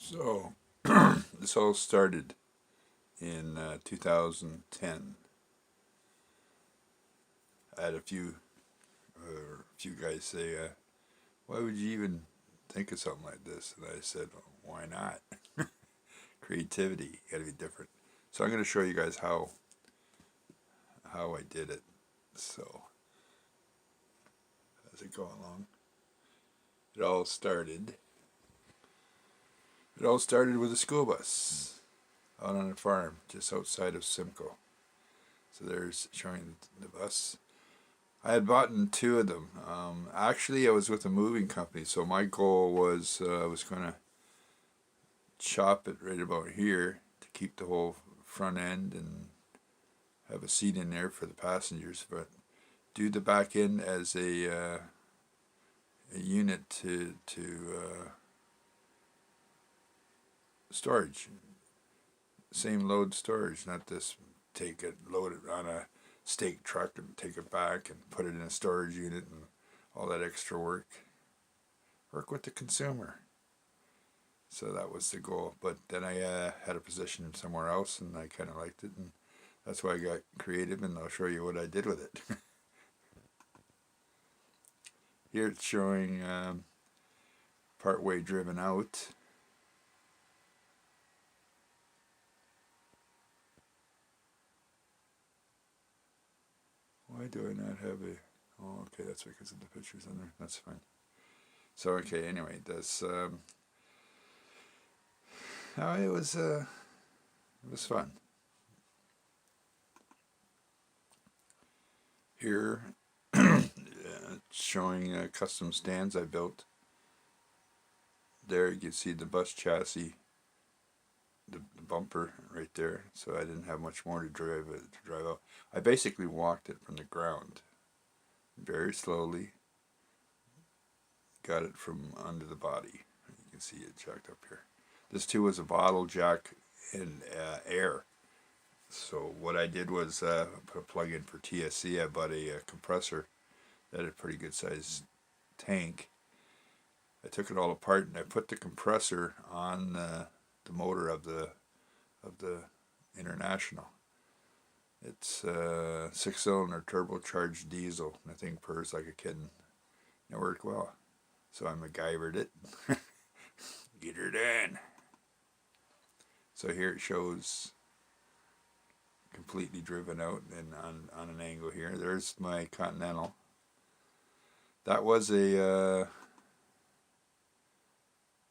So, this all started in 2010. I had a few guys say, "Why would you even think of something like this?" And I said, well, "Why not? Creativity, got to be different." So I'm going to show you guys how I did it. So, as it go along, it all started. It all started with a school bus out on a farm just outside of Simcoe. So there's showing the bus. I had bought two of them. Actually, I was with a moving company, so my goal was I was going to chop it right about here to keep the whole front end and have a seat in there for the passengers, but do the back end as a unit to storage, same load storage, not this take it, load it on a stake truck and take it back and put it in a storage unit and all that extra work. Work with the consumer. So that was the goal. But then I had a position somewhere else and I kind of liked it, and that's why I got creative, and I'll show you what I did with it. Here it's showing partway driven out. Why do I not have a... Oh, okay, that's because of the pictures on there. That's fine. So, okay, anyway, this... Oh, it was fun. Here, showing custom stands I built. There you can see the bus chassis, the bumper right there. So I didn't have much more to drive out. I basically walked it from the ground, very slowly. Got it from under the body. You can see it jacked up here. This too was a bottle jack in air. So what I did was put a plug in for TSC. I bought a compressor that had a pretty good sized tank. I took it all apart and I put the compressor on the motor of the International. It's 6-cylinder turbocharged diesel. And the thing purrs like a kitten. It worked well. So I MacGyvered it. Get her done. So here it shows completely driven out and on an angle here. There's my Continental. That was a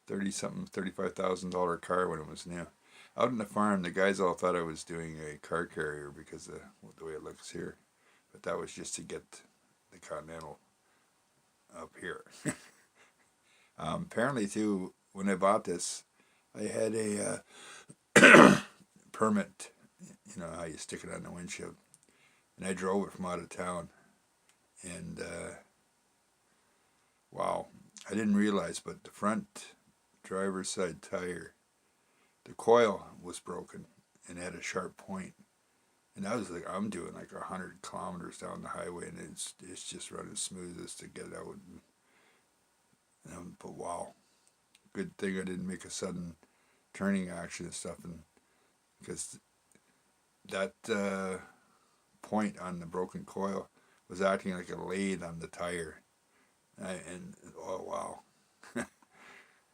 $35,000 car when it was new. Out on the farm, the guys all thought I was doing a car carrier because of the way it looks here. But that was just to get the Continental up here. Apparently, too, when I bought this, I had a permit. You know how you stick it on the windshield. And I drove it from out of town. And, wow, I didn't realize, but the front driver's side tire, the coil was broken and had a sharp point. And I was like, I'm doing like 100 kilometers down the highway, and it's just running smooth as to get out. But wow, good thing I didn't make a sudden turning action and stuff, and because that point on the broken coil was acting like a lathe on the tire. And oh wow,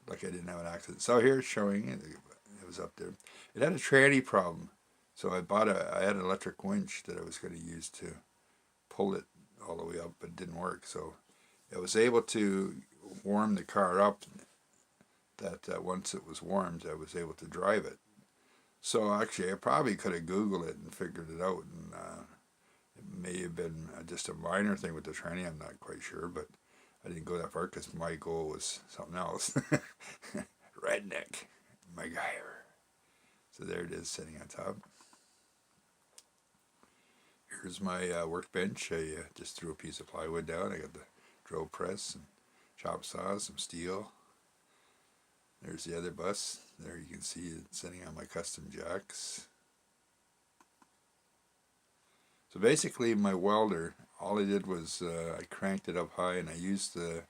like I didn't have an accident. So here it's showing it was up there. It had a tranny problem, so I had an electric winch that I was going to use to pull it all the way up, but it didn't work. So I was able to warm the car up. That once it was warmed, I was able to drive it. So actually, I probably could have Googled it and figured it out, and it may have been just a minor thing with the tranny. I'm not quite sure, but I didn't go that far because my goal was something else. Redneck MacGyver. So there it is, sitting on top. Here's my workbench. I just threw a piece of plywood down. I got the drill press and chop saw, some steel. There's the other bus. There you can see it sitting on my custom jacks. So basically my welder, all I did was I cranked it up high and I used the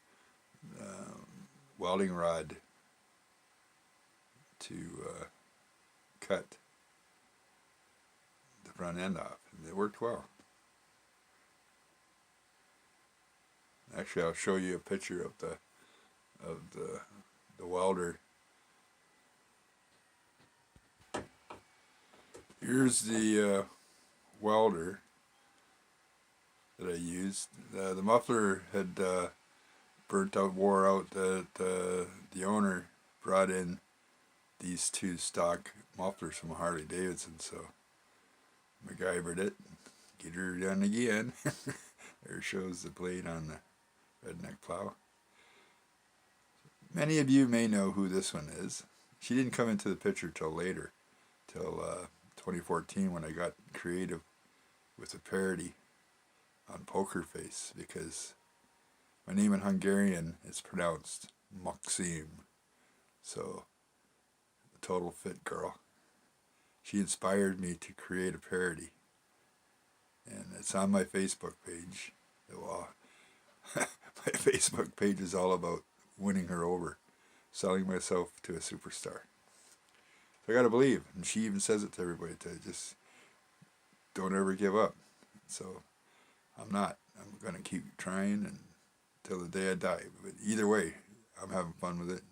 welding rod to cut the front end off. And it worked well. Actually, I'll show you a picture of the welder. Here's the welder that I used. The muffler had burnt out, wore out. The owner brought in these two stock mufflers from Harley Davidson, so MacGyvered it, get her done again. There shows the blade on the redneck plow. Many of you may know who this one is. She didn't come into the picture till later, till 2014, when I got creative with a parody on Poker Face, because my name in Hungarian is pronounced Maxim. So, a total fit girl. She inspired me to create a parody. And it's on my Facebook page. Well, my Facebook page is all about winning her over, selling myself to a superstar. So I got to believe, and she even says it to everybody, to just don't ever give up. So I'm not. I'm going to keep trying until the day I die. But either way, I'm having fun with it,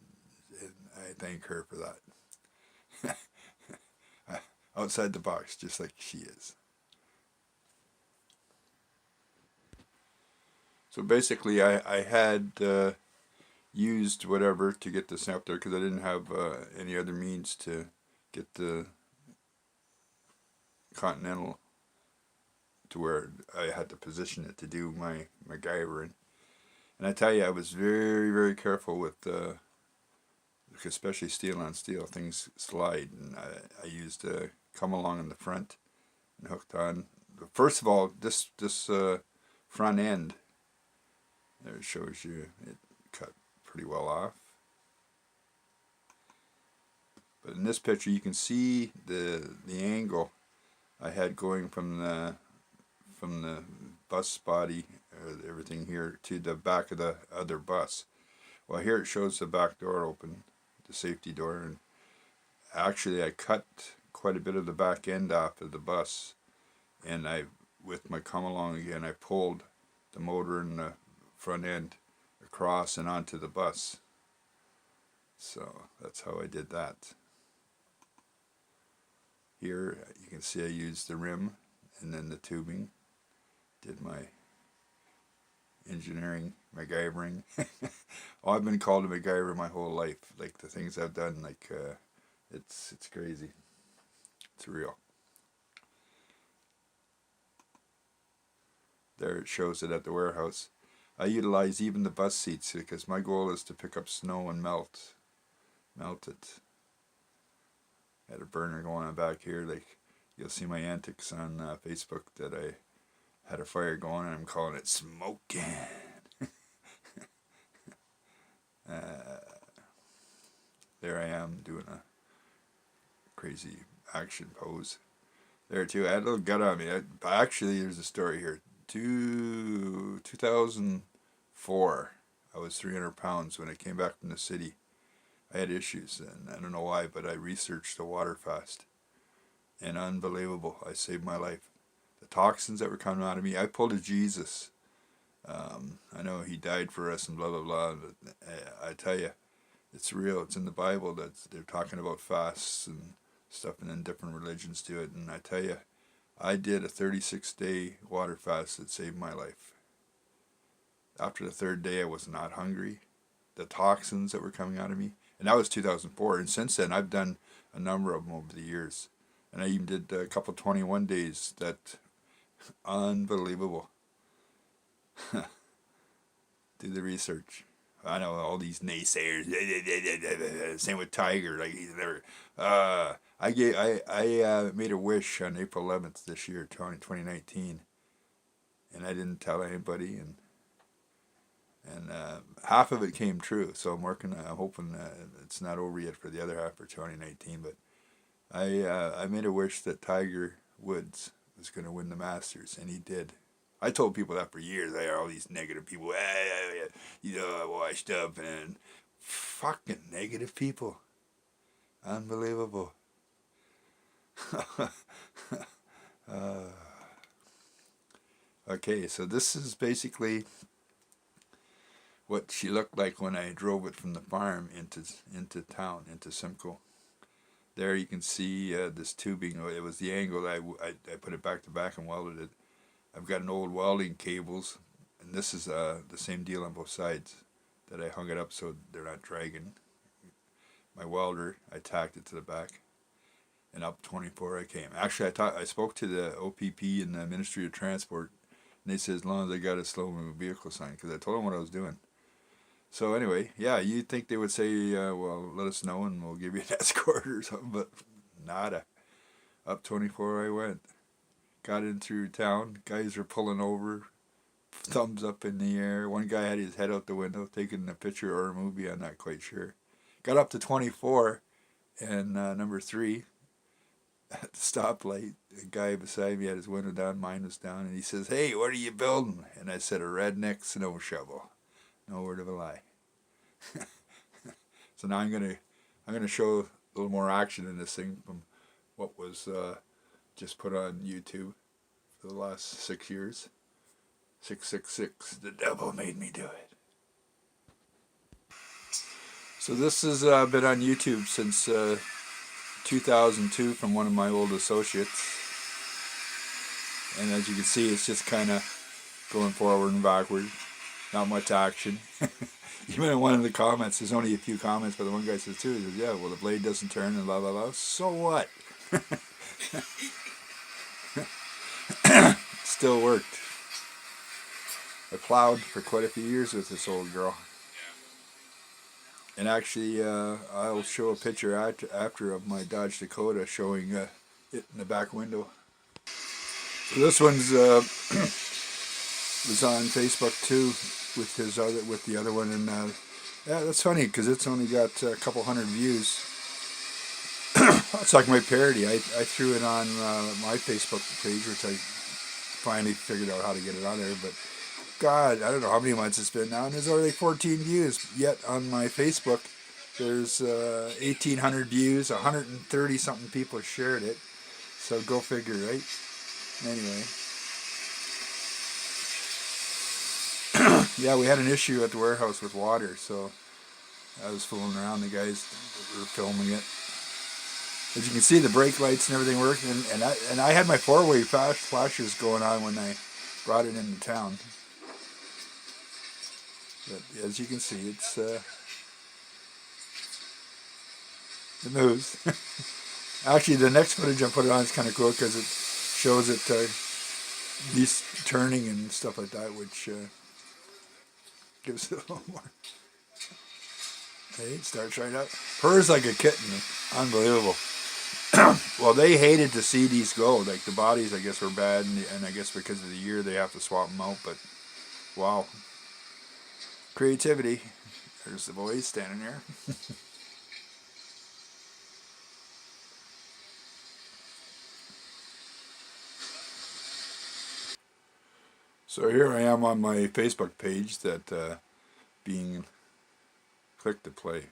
and I thank her for that. Outside the box, just like she is. So basically, I had used whatever to get this up there, because I didn't have any other means to get the Continental to where I had to position it to do my MacGyvering. And I tell you, I was very, very careful with, especially steel on steel, things slide. And I used come along in the front and hooked on. First of all, this front end, there it shows you, it cut pretty well off. But in this picture, you can see the angle I had going from the bus body, everything here, to the back of the other bus. Well, here it shows the back door open, the safety door, and actually I cut quite a bit of the back end off of the bus, and with my come along again, I pulled the motor and the front end across and onto the bus. So that's how I did that. Here you can see I used the rim and then the tubing. Did my engineering, MacGyvering. Oh, I've been called a MacGyver my whole life. Like the things I've done, like it's crazy. It's real. There it shows it at the warehouse. I utilize even the bus seats because my goal is to pick up snow and melt it. I had a burner going on back here. Like you'll see my antics on Facebook that I had a fire going and I'm calling it smoking. There I am doing a crazy action pose. There too, I had a little gut on me. Actually, there's a story here. 2004, I was 300 pounds when I came back from the city. I had issues, and I don't know why, but I researched the water fast. And unbelievable, I saved my life. The toxins that were coming out of me, I pulled a Jesus. I know he died for us and blah, blah, blah, but I tell you, it's real. It's in the Bible that they're talking about fasts and stuff, and then different religions do it. And I tell you, I did a 36-day water fast that saved my life. After the third day, I was not hungry. The toxins that were coming out of me, and that was 2004. And since then, I've done a number of them over the years. And I even did a couple 21 days that, unbelievable. Do the research. I know all these naysayers. Same with Tiger. Like he's never. I made a wish on April 11th this year, 2019, and I didn't tell anybody, and half of it came true. So I'm hoping it's not over yet for the other half for 2019. But I made a wish that Tiger Woods was going to win the Masters, and he did. I told people that for years. I had all these negative people, washed up and fucking negative people. Unbelievable. Okay, so this is basically what she looked like when I drove it from the farm into town, into Simcoe. There you can see this tubing. It was the angle that I put it back to back and welded it. I've got an old welding cables, and this is the same deal on both sides, that I hung it up so they're not dragging. My welder, I tacked it to the back, and up 24 I came. Actually, I spoke to the OPP and the Ministry of Transport, and they said as long as I got a slow moving vehicle sign, because I told them what I was doing. So anyway, yeah, you'd think they would say, well, let us know and we'll give you an escort or something, but nada. Up 24 I went. Got in through town. Guys were pulling over, thumbs up in the air. One guy had his head out the window taking a picture or a movie, I'm not quite sure. Got up to 24 and number 3 at the stoplight. The guy beside me had his window down, mine was down, and he says, "Hey, what are you building?" And I said, "A redneck snow shovel." No word of a lie. So now I'm gonna show a little more action in this thing from what was just put on YouTube for the last 6 years. 666. The devil made me do it. So this has been on YouTube since 2002 from one of my old associates. And as you can see, it's just kind of going forward and backward. Not much action. Even in one of the comments, there's only a few comments, but the one guy says too, he says, yeah, well, the blade doesn't turn and blah, blah, blah. So what? Still worked. I plowed for quite a few years with this old girl. And actually, I'll show a picture after of my Dodge Dakota showing it in the back window. So this one's was on Facebook too, with the other one, and yeah, that's funny because it's only got a couple hundred views. It's like my parody. I threw it on my Facebook page, which I finally figured out how to get it on there. But God, I don't know how many months it's been now, and there's only 14 views. Yet on my Facebook, there's 1,800 views, 130 something people shared it. So go figure, right? Anyway. Yeah, we had an issue at the warehouse with water, so I was fooling around. The guys were filming it. As you can see, the brake lights and everything worked, and I had my four-way flashers going on when I brought it into town. But as you can see, it's it moves. Actually, the next footage I put it on is kind of cool because it shows it least turning and stuff like that, which gives it a little more. Hey, it starts right up. Purrs like a kitten. Unbelievable. Well, they hated to see these go. Like the bodies, I guess, were bad, and I guess because of the year they have to swap them out. But wow, creativity. There's the boys standing there. So here I am on my Facebook page that being click to play.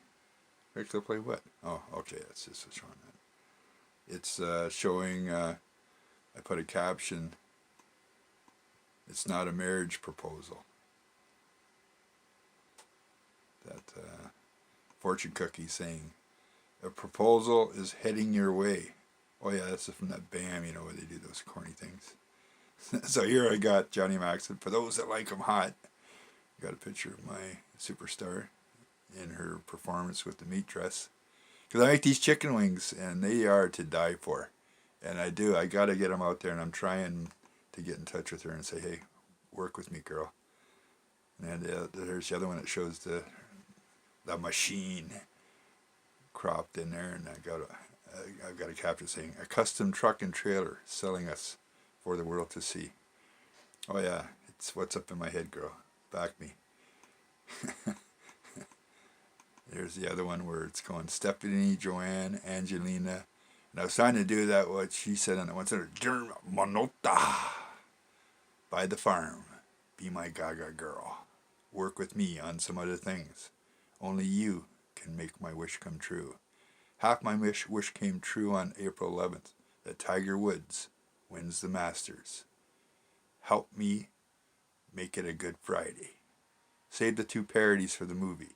Click to play what? Oh, okay, that's just showing that. It's showing, I put a caption, it's not a marriage proposal. That fortune cookie saying, a proposal is heading your way. Oh yeah, that's from that BAM, you know, where they do those corny things. So here I got Johnny Maxon. For those that like him hot, got a picture of my superstar in her performance with the meat dress. Because I make these chicken wings, and they are to die for. And I got to get them out there, and I'm trying to get in touch with her and say, hey, work with me, girl. And there's the other one that shows the machine cropped in there, and I've got a caption saying, a custom truck and trailer selling us for the world to see. Oh yeah, it's what's up in my head, girl. Back me. There's the other one where it's going Stephanie, Joanne, Angelina. And I was trying to do that, what she said on the one side, Manota, by the farm, be my gaga girl. Work with me on some other things. Only you can make my wish come true. Half my wish came true on April 11th, that Tiger Woods wins the Masters. Help me make it a Good Friday. Save the 2 parodies for the movie.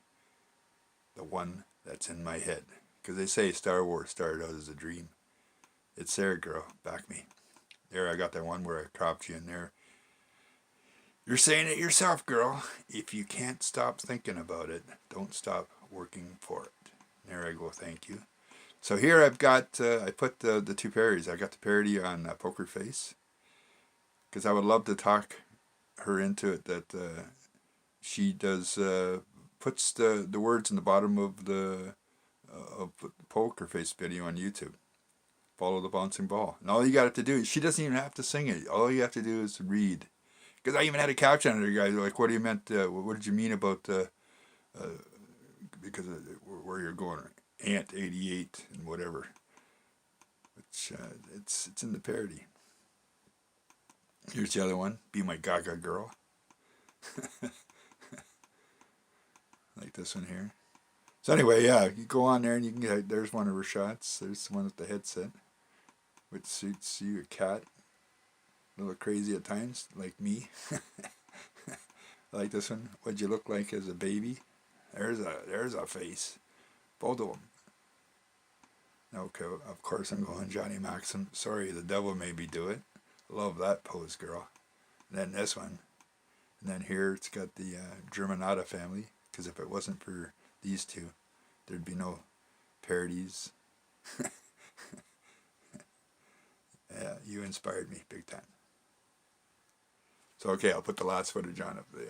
The one that's in my head. Because they say Star Wars started out as a dream. It's there, girl. Back me. There, I got that one where I cropped you in there. You're saying it yourself, girl. If you can't stop thinking about it, don't stop working for it. There I go, thank you. So here I've got, I put the 2 parodies. I got the parody on Poker Face. Because I would love to talk her into it, that she does, puts the words in the bottom of the Poker Face video on YouTube. Follow the bouncing ball. And all you got to do, she doesn't even have to sing it. All you have to do is read. Because I even had a caption on it, guys. Like, what do you meant? What did you mean about? Because of where you're going, Ant 88 and whatever. Which it's in the parody. Here's the other one. Be my Gaga girl. Like this one here. So anyway, yeah, you go on there and you can get. There's one of her shots. There's the one with the headset, which suits you, a cat. A little crazy at times, like me. I like this one. What'd you look like as a baby? There's a face. Both of them. Okay, of course I'm going Johnny Maxim. Sorry, the devil made me do it. Love that pose, girl. And then this one. And then here it's got the Germanata family. Because if it wasn't for these 2, there'd be no parodies. Yeah, you inspired me big time. So, okay, I'll put the last footage on of the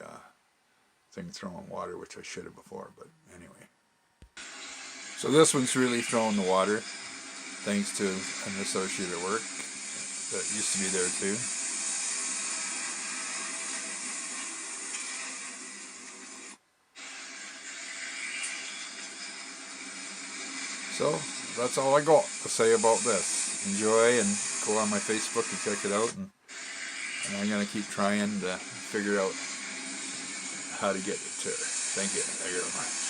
thing throwing water, which I should have before, but anyway. So this one's really throwing the water, thanks to an associate at work that used to be there too. So, that's all I got to say about this. Enjoy and go on my Facebook and check it out. And I'm going to keep trying to figure out how to get it to her. Thank you. Thank you very much.